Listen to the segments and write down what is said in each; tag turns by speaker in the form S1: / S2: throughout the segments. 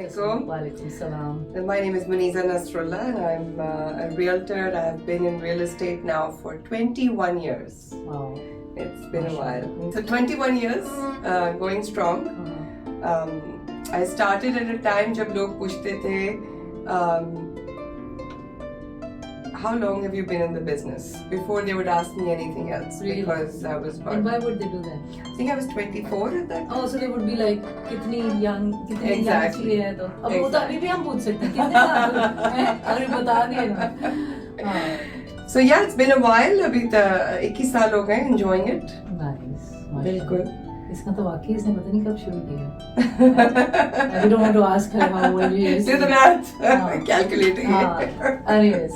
S1: alaikum.
S2: Walaikum salam.
S1: My name is Muneeza Nasrullah and I'm a realtor. I've been in real estate now for 21 years.
S2: Wow.
S1: It's been a while. So 21 years, going strong. I started at a time जब लोग पूछते थे how long have you been in the business? Before they would ask me anything else,
S2: Really?
S1: because I was about,
S2: And why would they do that?
S1: I think I was 24 at that time.
S2: Oh, so they would be like, कितनी young
S1: Exactly.
S2: है तो अब वो तो अभी भी हम पूछ सकते हैं कितने साल हैं? अरे बता दिए ना.
S1: So yeah, it's been a while. अभी तो 21 साल हो गए, enjoying it.
S2: Nice.
S1: बिल्कुल.
S2: इसका तो वाकई इसने पता नहीं कब शुरू किया. I don't want to ask her how old she is.
S1: Do the math. Calculating it.
S2: Anyways,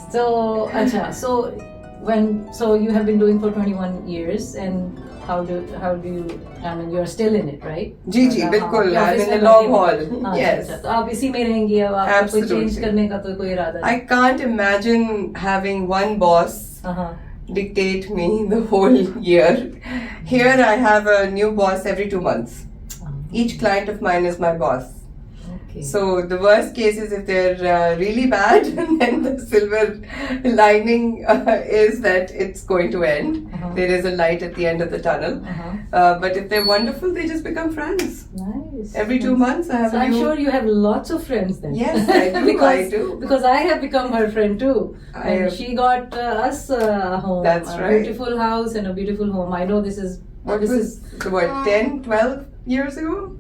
S2: so you have been doing for 21 years, and how do you? I mean, you're still in it, right?
S1: जी जी बिल्कुल. I'm in the long haul. Yes.
S2: तो आप इसी में रहेंगी अब आपको कोई change करने का तो कोई इरादा नहीं.
S1: I can't imagine having one boss dictate me the whole year. Here I have a new boss every 2 months. Each client of mine is my boss.
S2: Okay.
S1: So the worst case is if they're really bad, and then the silver lining is that it's going to end. There is a light at the end of the tunnel. But if they're wonderful, they just become friends.
S2: Nice.
S1: Every 2 months I have
S2: So I'm sure you have lots of friends then.
S1: Yes, I do. I do.
S2: Because I have become her friend too. And she got us a home.
S1: That's
S2: a
S1: right.
S2: beautiful house and a beautiful home. I know this is...
S1: What
S2: this
S1: was,
S2: is
S1: what, 10, 12 years ago?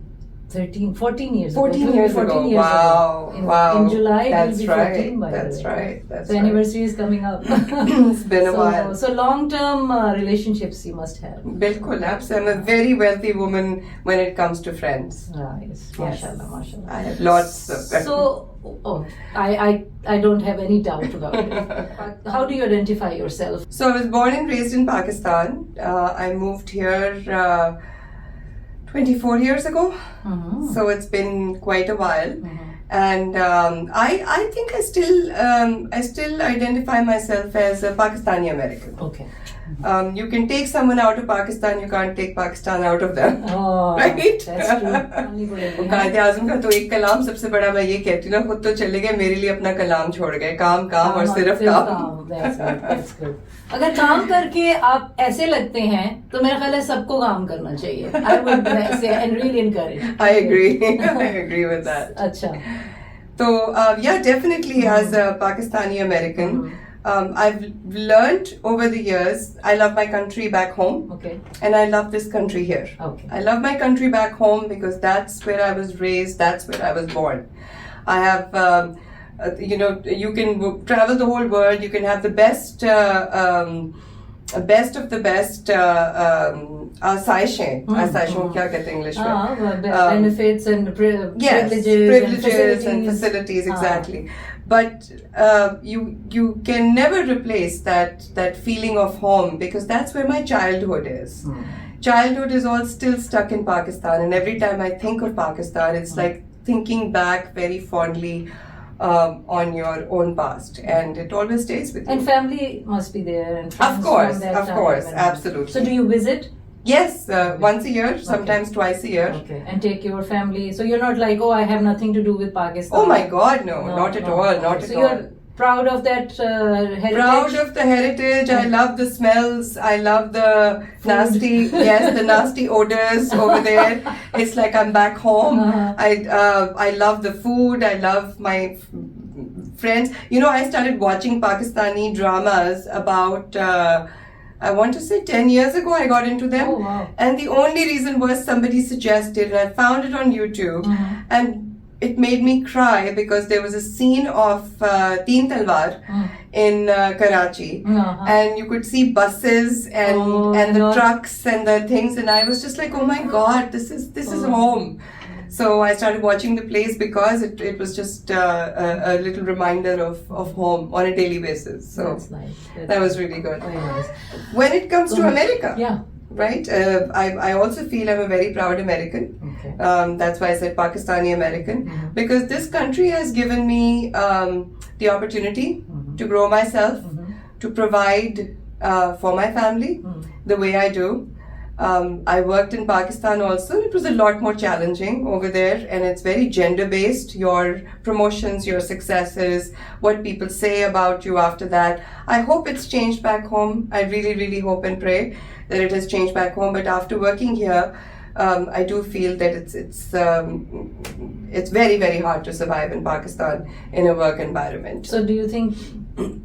S2: 14 years
S1: 14
S2: ago.
S1: years ago. Wow.
S2: In July, it will be 14
S1: right.
S2: by
S1: That's
S2: the way.
S1: right. That's
S2: The
S1: right.
S2: anniversary is coming up.
S1: It's been a while.
S2: So long-term relationships you must have.
S1: Bilkul, absolutely. I'm a very wealthy woman when it comes to friends.
S2: Yes.
S1: Yes.
S2: Mashallah, mashallah.
S1: I have lots of them.
S2: So, I don't have any doubt about it. How do you identify yourself?
S1: So I was born and raised in Pakistan. I moved here 24 years ago. So it's been quite a while. And I think I still identify myself as a Pakistani American.
S2: Okay.
S1: You can take someone out of Pakistan, you can't take Pakistan out of them.
S2: Oh,
S1: right?
S2: That's true.
S1: कायदे आज़म का तो एक कलाम सबसे बड़ा मैं ये कहती हूँ ना, खुद तो चले गए, मेरे लिए अपना कलाम छोड़ गए, काम काम और सिर्फ काम.
S2: That's good. अगर काम करके आप ऐसे लगते हैं तो मेरा ख्याल है सबको काम करना चाहिए. I would say and really encourage.
S1: I agree with that.
S2: अच्छा.
S1: So yeah, definitely as a Pakistani American, I've learned over the years, I love my country back home.
S2: Okay.
S1: And I love this country here.
S2: Okay.
S1: I love my country back home because that's where I was raised, that's where I was born. I have, you can travel the whole world, you can have the best of the best आसाइशें को क्या कहते हैं English में?
S2: Benefits and
S1: privileges and facilities, exactly. But you can never replace that feeling of home, because that's where my childhood is. Childhood is all still stuck in Pakistan, and every time I think of Pakistan, it's like thinking back very fondly on your own past, and it always stays with you.
S2: And family must be there, and
S1: Of course, absolutely.
S2: So do you visit?
S1: Yes, once a year, sometimes twice a year.
S2: Okay, and take your family. So you're not like, oh, I have nothing to do with Pakistan.
S1: Oh my God, no, not at all, not at all.
S2: So you're proud of that heritage?
S1: Proud of the heritage. I love the smells. I love the nasty odors over there. It's like I'm back home. I love the food. I love my friends. I started watching Pakistani dramas about I want to say 10 years ago. I got into them.
S2: Oh, wow.
S1: And the only reason was somebody suggested, and I found it on YouTube, and it made me cry because there was a scene of Teen Talwar in Karachi, and you could see buses and the trucks and the things, and I was just like, oh my God, this is home. So I started watching the plays because it was just a little reminder of home on a daily basis. So
S2: that's nice.
S1: That was really good.
S2: Very nice.
S1: When it comes to America,
S2: right?
S1: I also feel I'm a very proud American.
S2: Okay.
S1: That's why I said Pakistani American, because this country has given me the opportunity to grow myself, to provide for my family the way I do. I worked in Pakistan also. It was a lot more challenging over there, and it's very gender-based. Your promotions, your successes, what people say about you after that. I hope it's changed back home. I really, really hope and pray that it has changed back home. But after working here, I do feel that it's very, very hard to survive in Pakistan in a work environment.
S2: So do you think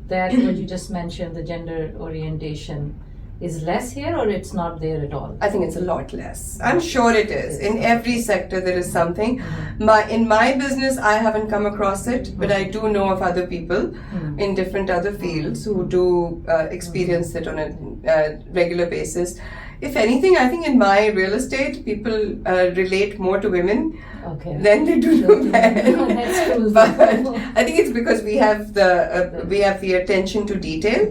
S2: that what you just mentioned, the gender orientation, is less here, or it's not there at all?
S1: I think it's a lot less. I'm sure it is. In every sector there is something. In my business I haven't come across it, but I do know of other people in different other fields who do experience it on a regular basis. If anything, I think in my real estate people relate more to women than they do to men.
S2: That's true.
S1: But I think it's because we have the attention to detail,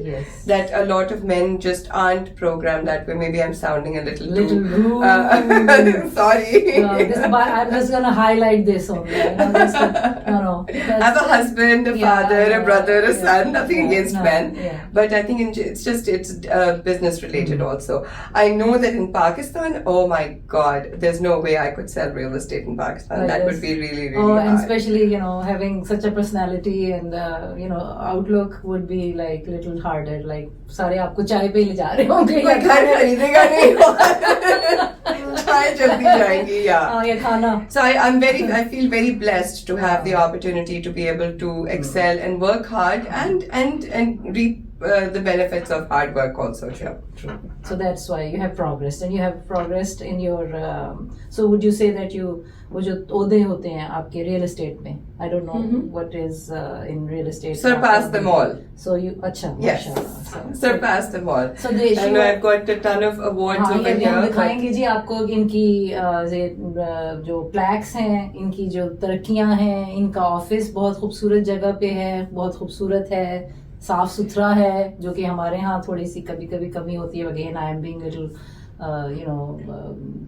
S1: that a lot of men just aren't programmed that way. Maybe I'm sounding a little
S2: rude.
S1: Sorry.
S2: I'm just gonna highlight this only. No.
S1: I have a husband, a father, a brother, a son. Nothing against men, but I think it's business related also. I know that in Pakistan, oh my God, there's no way I could sell real estate in Pakistan. That would be really, really hard.
S2: And especially, having such a personality and, outlook would be like little harder. Like, सारे आपको चाय पे ले जा रहे होंगे.
S1: कोई घर खरीदेगा नहीं. चाय जल्दी जाएंगी,
S2: या खाना.
S1: So I feel very blessed to have the opportunity to be able to excel and work hard and reap the benefits of hard work also.
S2: True. So that's why you have progressed, and you have progressed in your. So would you say that वो जो ओहदे होते हैं आपके real estate में, I don't know what is in real estate.
S1: Surpass them all.
S2: So you, अच्छा.
S1: Yes. Surpass them all.
S2: So
S1: and I've got a ton of awards over here.
S2: हम दिखाएंगे जी आपको इनकी जो plaques हैं, इनकी जो तरक्कियां हैं, इनका ऑफिस बहुत खूबसूरत जगह पे है, बहुत खूबसूरत है, साफ सुथरा है, जो कि हमारे यहाँ थोड़ी सी कभी कमी होती है. Again, I am being little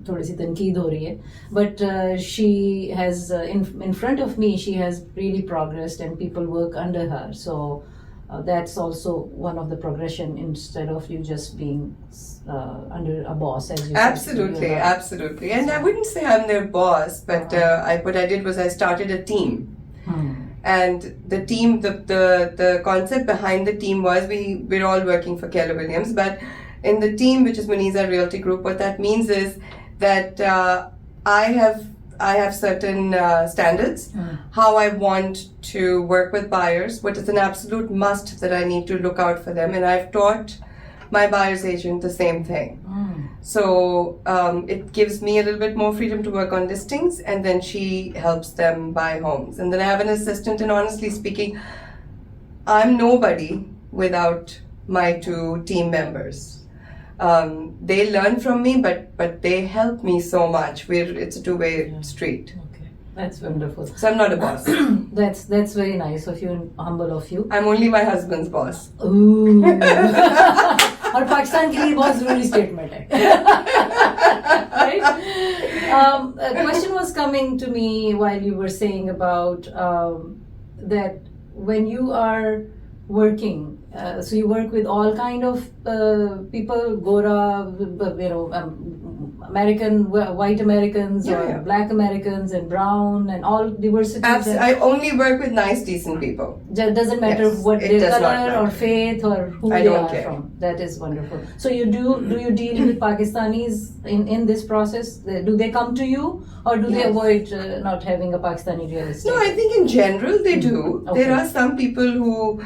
S2: थोड़ी सी तनकीद हो रही है, but she has in front of me, she has really progressed and people work under her. So that's also one of the progression, instead of you just being under a boss, as you
S1: absolutely
S2: said.
S1: Absolutely. And I wouldn't say I'm their boss, but what I did was I started a team. And the team, the concept behind the team was we're all working for Keller Williams, but in the team, which is Muneeza Realty Group, what that means is that I have certain standards, how I want to work with buyers, what is an absolute must that I need to look out for them, and I've taught my buyer's agent the same thing. So it gives me a little bit more freedom to work on listings, and then she helps them buy homes. And then I have an assistant, and honestly speaking, I'm nobody without my two team members. They learn from me, but they help me so much. It's a two-way street.
S2: Okay, that's wonderful.
S1: So I'm not a boss.
S2: That's very nice of you and humble of you.
S1: I'm only my husband's boss.
S2: Ooh. और पाकिस्तान के लिए बहुत ज़रूरी statement है. Right? A question was coming to me while you were saying about that when you are working, so you work with all kind of people, Gora, American, white Americans, or black Americans, and brown, and all diversity.
S1: I only work with nice, decent people.
S2: Doesn't matter what their color or faith or who they are from. That is wonderful. So you do you deal with Pakistanis in this process? Do they come to you, or do they avoid not having a Pakistani real estate?
S1: No, I think in general they do.
S2: Okay.
S1: There are some people who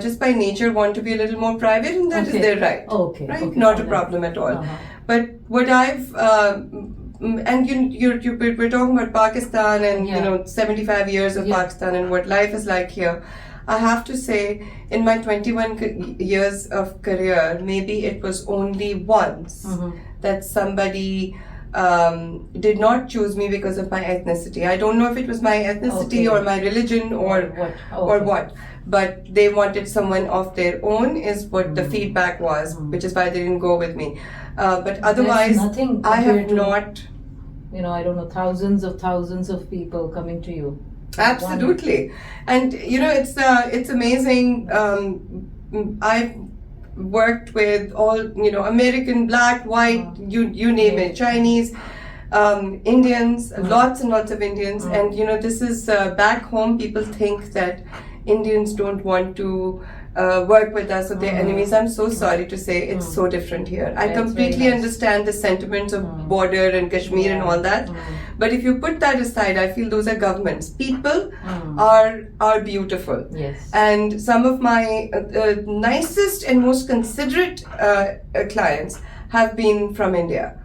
S1: just by nature want to be a little more private, and that is their right. Right? Not a problem at all. But what I've and we're talking about Pakistan and 75 years of Pakistan and what life is like here. I have to say, in my 21 years of career, maybe it was only once that somebody did not choose me because of my ethnicity. I don't know if it was my ethnicity or my religion or what. But they wanted someone of their own, is what the feedback was, which is why they didn't go with me. But otherwise, I have not.
S2: I don't know, thousands of people coming to you.
S1: Absolutely, and it's amazing. worked with all, American, black, white, you name it, Chinese, Indians, lots and lots of Indians. And, this is back home, people think that Indians don't want to work with us or they're enemies. I'm so sorry to say it's so different here. I completely understand the sentiments of border and Kashmir and all that. But if you put that aside, I feel those are governments. People are beautiful.
S2: Yes.
S1: And some of my nicest and most considerate clients have been from India.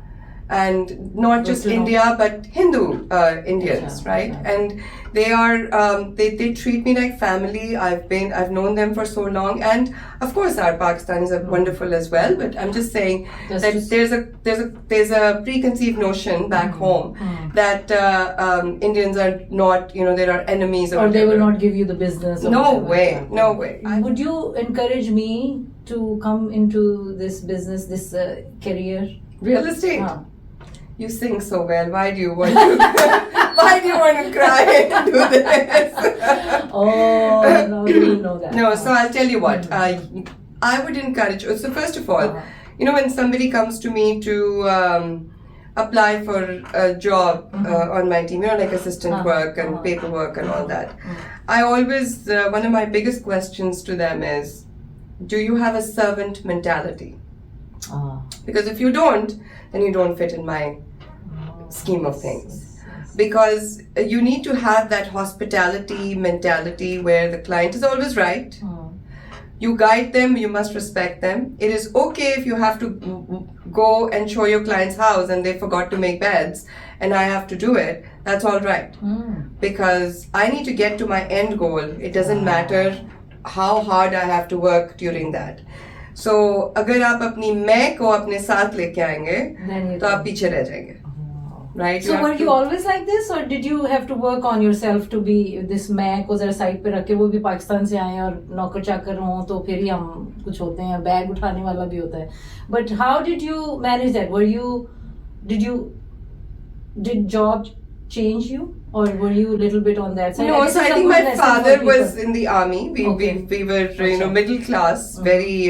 S1: And not just India, but Hindu Indians, right? And they are they treat me like family. I've known them for so long, and of course our Pakistanis are wonderful as well. But I'm just saying that there's a preconceived notion back home that Indians are not, there are enemies
S2: or they will not give you the business.
S1: No way.
S2: Would you encourage me to come into this business, this career?
S1: Real estate. You sing so well. Why do you want to cry and do this?
S2: Oh, no, you didn't know that.
S1: No, so I'll tell you what. I would encourage. So first of all, when somebody comes to me to apply for a job on my team, like assistant work and paperwork and all that, I always one of my biggest questions to them is, do you have a servant mentality? Because if you don't, then you don't fit in my scheme of things. Because you need to have that hospitality mentality where the client is always right. You guide them, you must respect them. It is okay if you have to go and show your client's house and they forgot to make beds and I have to do it. That's all right. Because I need to get to my end goal. It doesn't matter how hard I have to work during that. So, अगर आप अपनी मैं को अपने साथ लेके आएंगे तो आप पीछे रह जाएंगे. Right?
S2: So were you always like this, or did you have to work on yourself to be this मैं को जरा साइड पे रख के वो भी पाकिस्तान से आए और नौकर चाकर हों तो फिर ही हम कुछ होते हैं, बैग उठाने वाला भी होता है. But how did you manage that? Did job change you, or were you a little bit on that side?
S1: No, so I think my father was in the army. We were middle class, very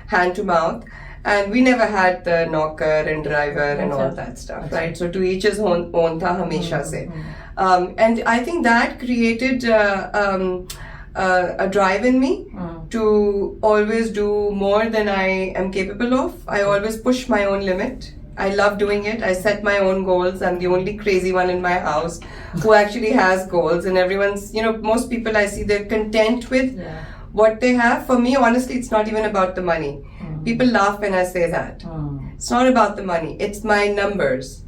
S1: hand to mouth. And we never had the knocker and driver and all that stuff, right? So to each his own tha hamesha se. And I think that created a drive in me to always do more than I am capable of. I always push my own limit. I love doing it. I set my own goals. I'm the only crazy one in my house who actually has goals. And everyone's, most people I see, they're content with what they have. For me, honestly, it's not even about the money. People laugh when I say that. It's not about the money. It's my numbers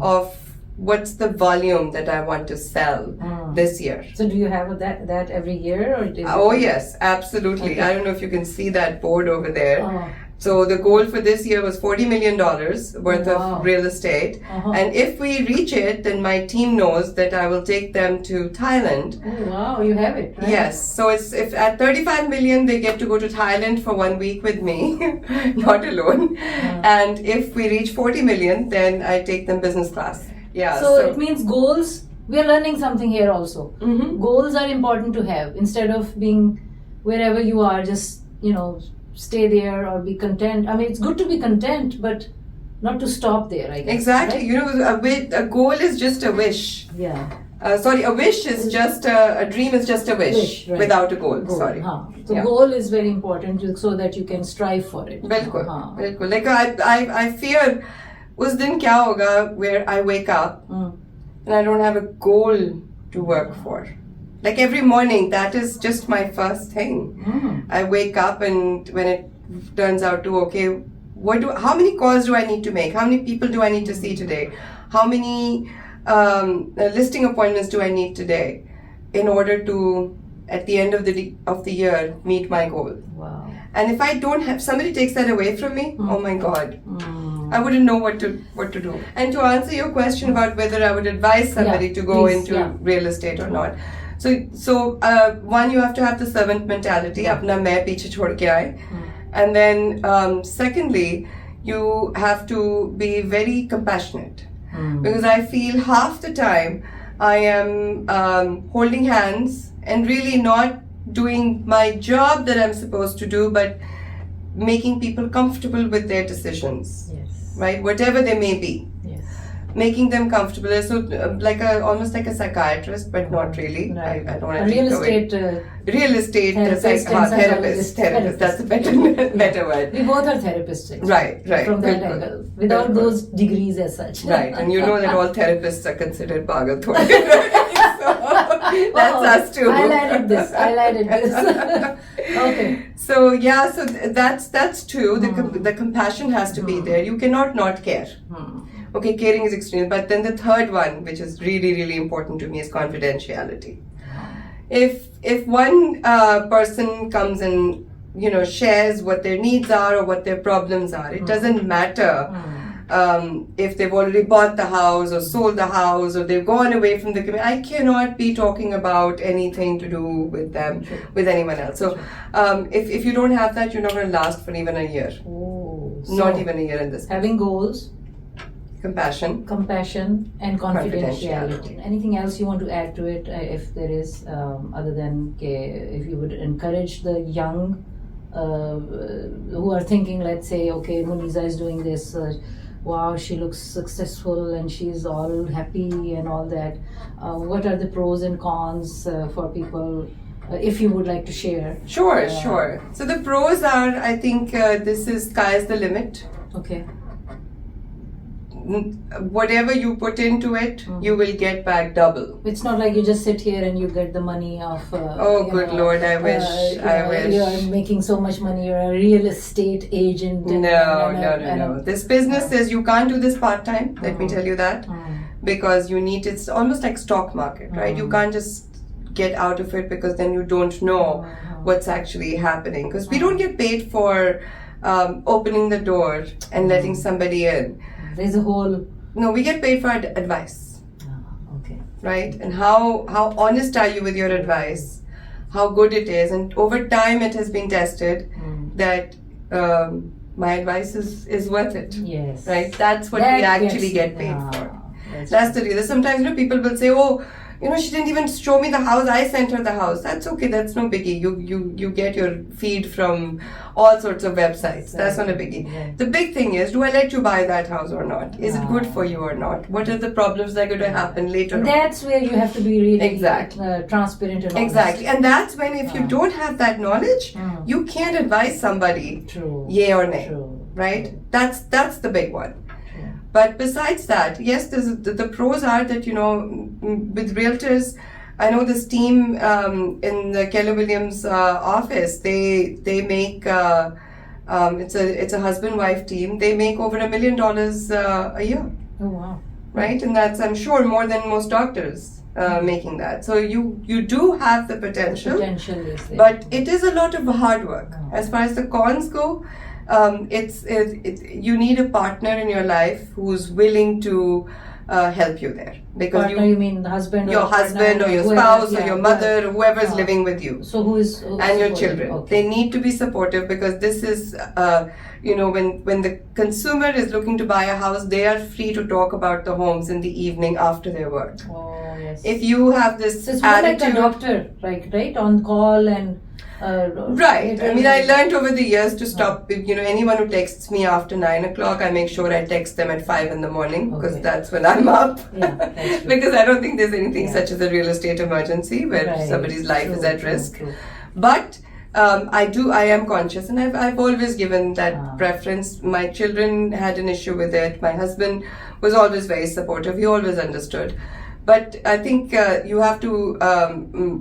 S1: of what's the volume that I want to sell this year.
S2: So do you have that every year?
S1: Or yes, absolutely. Okay. I don't know if you can see that board over there. So the goal for this year was $40 million worth of real estate. And if we reach it, then my team knows that I will take them to Thailand.
S2: Oh, wow, you have it, right?
S1: Yes. So if at 35 million, they get to go to Thailand for 1 week with me, not alone. And if we reach 40 million, then I take them business class. Yeah.
S2: So it means goals, we are learning something here also. Goals are important to have instead of being wherever you are, just, stay there or be content. I mean, it's good to be content, but not to stop there, I guess.
S1: Exactly. Right? A goal is just a wish.
S2: Yeah.
S1: A wish is just a dream is just a wish
S2: right.
S1: without a goal. Sorry.
S2: So goal is very important so that you can strive for it.
S1: Bilkul. Like I fear, us din kya hoga where I wake up and I don't have a goal to work for. Like every morning, that is just my first thing. I wake up and when it turns out to, okay, how many calls do I need to make? How many people do I need to see today? How many listing appointments do I need today in order to, at the end of the year, meet my goal?
S2: Wow.
S1: And if I don't have, somebody takes that away from me, oh my God. I wouldn't know what to do. And to answer your question about whether I would advise somebody to go into real estate or not. So one, you have to have the servant mentality, apna main piche chhod ke aaye. And then secondly, you have to be very compassionate. Because I feel half the time I am holding hands and really not doing my job that I'm supposed to do, but making people comfortable with their decisions,
S2: Yes.
S1: right? Whatever they may be.
S2: Yes.
S1: Making them comfortable. So almost like a psychiatrist, but not really.
S2: Right.
S1: I don't
S2: A
S1: want to
S2: real
S1: take away.
S2: estate
S1: Real estate
S2: therapist and
S1: therapist.
S2: psychologist.
S1: That's a better word.
S2: We both are therapists. actually,
S1: Right.
S2: From that
S1: Bilkul.
S2: angle, without
S1: Bilkul.
S2: those degrees as such.
S1: Right, and you know that all therapists are considered pagal thodi. So that's us too.
S2: Highlighted this. Okay.
S1: So yeah, so that's true. The compassion has to be there. You cannot not care. Okay, caring is extreme. But then the third one, which is really, really important to me, is confidentiality. If one person comes and shares what their needs are or what their problems are, it doesn't matter if they've already bought the house or sold the house or they've gone away from the community. I cannot be talking about anything to do with them, with anyone else. So if you don't have that, you're not going to last for even a year.
S2: Oh,
S1: Not even a year in this.
S2: Having goals,
S1: Compassion,
S2: and confidentiality. Anything else you want to add to it, if there is, other than if you would encourage the young who are thinking, let's say, okay, Muneeza is doing this, wow, she looks successful and she's all happy and all that. What are the pros and cons for people, if you would like to share?
S1: Sure. So the pros are, I think this is sky's the limit.
S2: Okay.
S1: Whatever you put into it, you will get back double.
S2: It's not like you just sit here and you get the money of.
S1: Good Lord, I wish.
S2: You're making so much money. You're a real estate agent.
S1: No. This business is, you can't do this part time. Let me tell you that, because you need. It's almost like stock market, right? You can't just get out of it because then you don't know what's actually happening. Because we don't get paid for opening the door and letting somebody in.
S2: There's a whole.
S1: No, we get paid for advice.
S2: Okay.
S1: Right? And how honest are you with your advice? How good it is, and over time it has been tested that my advice is worth it.
S2: Yes.
S1: Right? That's what we actually get paid for. That's the reason. Sometimes people will say, oh, she didn't even show me the house. I sent her the house. That's okay. That's no biggie. You get your feed from all sorts of websites. That's not a biggie.
S2: Yeah.
S1: The big thing is, do I let you buy that house or not? Is it good for you or not? What are the problems that are going to happen later on?
S2: That's where you have to be really
S1: Exactly.
S2: transparent and honest.
S1: Exactly. And that's when, if you don't have that knowledge, you can't advise somebody yay or nay.
S2: True.
S1: Right? That's the big one. But besides that, yes, the pros are that, with realtors, I know this team in the Keller Williams office, they make, it's a husband-wife team, they make over $1 million a year.
S2: Oh, wow.
S1: Right? And that's, I'm sure, more than most doctors making that. So you do have the potential.
S2: Potential is there.
S1: But it is a lot of hard work. As far as the cons go, you need a partner in your life who's willing to help you there, because
S2: partner, you mean the husband,
S1: your husband or your spouse or your mother, whoever is living with you.
S2: So who's
S1: and your children. Okay. They need to be supportive, because this is when the consumer is looking to buy a house, they are free to talk about the homes in the evening after their work.
S2: Oh, yes.
S1: If you have this
S2: so it's
S1: attitude,
S2: like a doctor, right, on call and.
S1: Right. I mean, I learned over the years to stop. Anyone who texts me after 9 o'clock, I make sure I text them at 5 in the morning, because that's when I'm up.
S2: Yeah, that's true.
S1: Because I don't think there's anything such as a real estate emergency where somebody's life is at risk.
S2: True.
S1: But I am conscious, and I've always given that preference. My children had an issue with it. My husband was always very supportive. He always understood. But I think you have to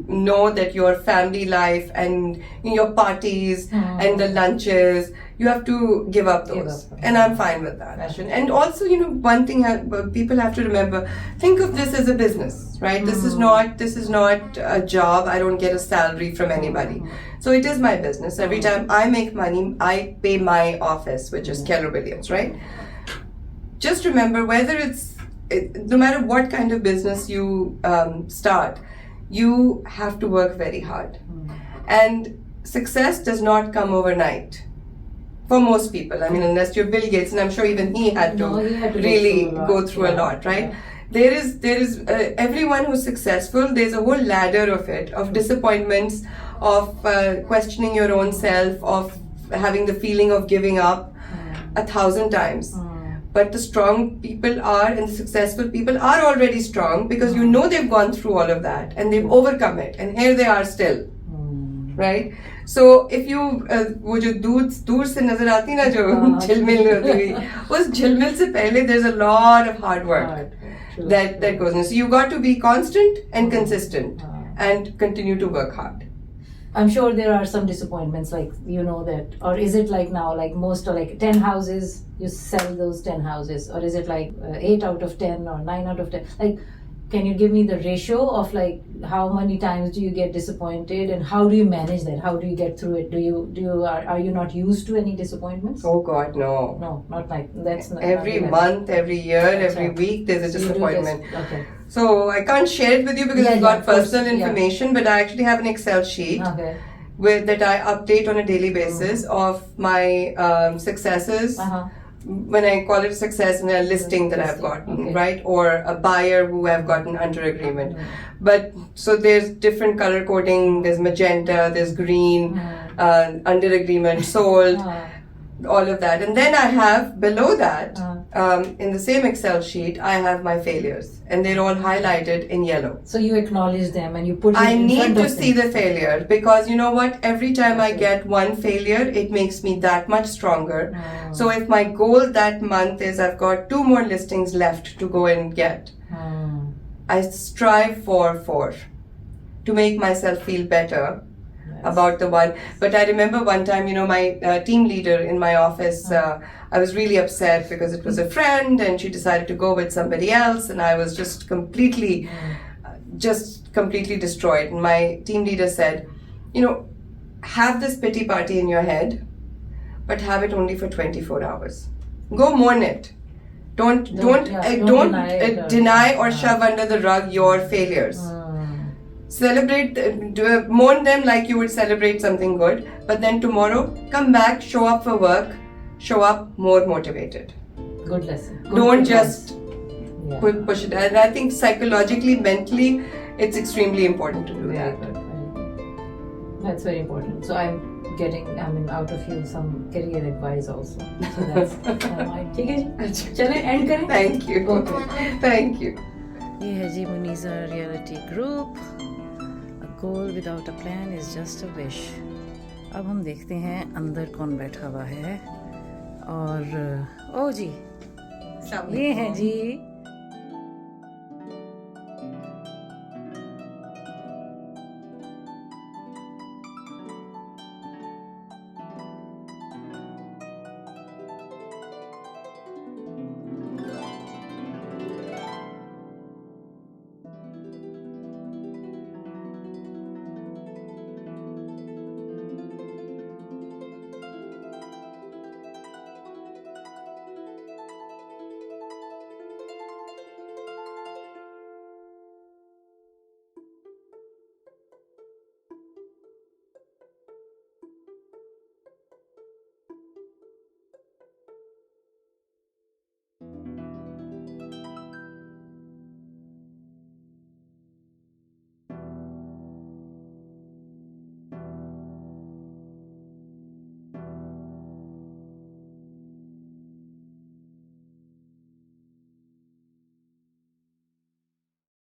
S1: know that your family life and your parties and the lunches, you have to give up those. And I'm fine with that. And also, one thing people have to remember, think of this as a business, right? This is not a job. I don't get a salary from anybody. So it is my business. Every time I make money, I pay my office, which is Keller Williams, right? Just remember, no matter what kind of business you start, you have to work very hard. And success does not come overnight. For most people, I mean, unless you're Bill Gates, and I'm sure even he had to really go through a lot, right? There is everyone who's successful, there's a whole ladder of disappointments, of questioning your own self, of having the feeling of giving up 1,000 times. But the strong people are, and the successful people are already strong because you know they've gone through all of that and they've overcome it, and here they are still, right? So if you वो जो दूर से नजर आती ना जो झिलमिल होती हुई, उस झिलमिल से पहले there's a lot of hard work that goes in. So you got to be constant and consistent and continue to work hard.
S2: I'm sure there are some disappointments, like you know that, or is it like now, like most are like 10 houses, you sell those 10 houses, or is it like 8 out of 10 or 9 out of 10? Like, can you give me the ratio of like how many times do you get disappointed, and how do you manage that? How do you get through it? Are you not used to any disappointments?
S1: Oh God, no.
S2: No, not like that's not
S1: Every
S2: not
S1: month, every year, every week, there's a
S2: So you do
S1: disappointment.
S2: okay.
S1: So I can't share it with you because it's got personal information, but I actually have an Excel sheet that I update on a daily basis of my successes. When I call it a success, in a listing that I've gotten, right? Or a buyer who I've gotten under agreement. But so there's different color coding, there's magenta, there's green, under agreement, sold, all of that. And then I have below that, in the same Excel sheet, I have my failures, and they're all highlighted in yellow.
S2: So you acknowledge them and you put it
S1: I
S2: in
S1: need
S2: front
S1: to
S2: of
S1: see
S2: them.
S1: the failure, because you know what? Every time I get one failure, it makes me that much stronger. So if my goal that month is I've got 2 more listings left to go and get, I strive for 4 to make myself feel better about the one. But I remember one time, you know, my team leader in my office, I was really upset because it was a friend and she decided to go with somebody else, and I was just completely destroyed. And my team leader said, you know, have this pity party in your head, but have it only for 24 hours. Go mourn it. Don't deny or shove under the rug your failures. Celebrate, mourn them like you would celebrate something good, but then tomorrow come back, show up for work, show up more motivated.
S2: Good lesson.
S1: Don't just push it. And I think psychologically, mentally, it's extremely important to do that.
S2: That's very important. So I'm getting, out of you some career advice also. So that's ठीक है जी, चलें end करें.
S1: Thank you.
S2: Okay.
S1: Thank you.
S3: ये है जी Muniza reality group. A goal without a plan is just a wish. अब हम देखते हैं अंदर कौन बैठा हुआ है. और ओ जी, ये है जी